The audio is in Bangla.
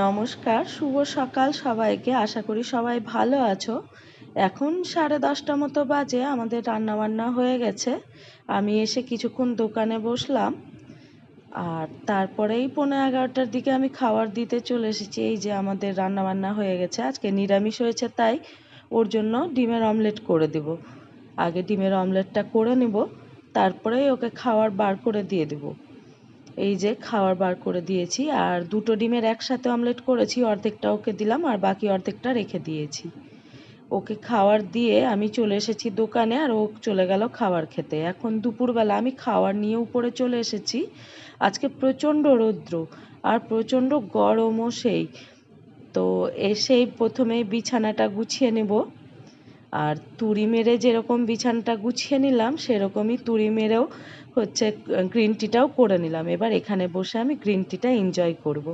নমস্কার, শুভ সকাল সবাইকে। আশা করি সবাই ভালো আছো। এখন 10:30 মতো বাজে, আমাদের রান্নাবান্না হয়ে গেছে। আমি এসে কিছুক্ষণ দোকানে বসলাম, আর তারপরেই 11:45টার দিকে আমি খাবার দিতে চলে এসেছি। এই যে আমাদের রান্নাবান্না হয়ে গেছে, আজকে নিরামিষ হয়েছে, তাই ওর জন্য ডিমের অমলেট করে দেব। আগে ডিমের অমলেটটা করে নেব, তারপরেই ওকে খাবার বার করে দিয়ে দেবো। এই যে খাবার বার করে দিয়েছি, আর 2টো ডিমের একসাথে অমলেট করেছি, অর্ধেকটা ওকে দিলাম আর বাকি অর্ধেকটা রেখে দিয়েছি। ওকে খাবার দিয়ে আমি চলে এসেছি দোকানে, আর ও চলে গেল খাবার খেতে। এখন দুপুরবেলা আমি খাবার নিয়ে উপরে চলে এসেছি। আজকে প্রচণ্ড রৌদ্র আর প্রচণ্ড গরমও সেই। তো এসেই প্রথমেই বিছানাটা গুছিয়ে নেব, আর তুড়ি মেরে যেরকম বিছানাটা গুছিয়ে নিলাম সেরকমই তুড়ি মেরেও গ্রিন টিটাও করে নিলাম। এবার এখানে বসে আমি গ্রিন টিটা এনজয় করব।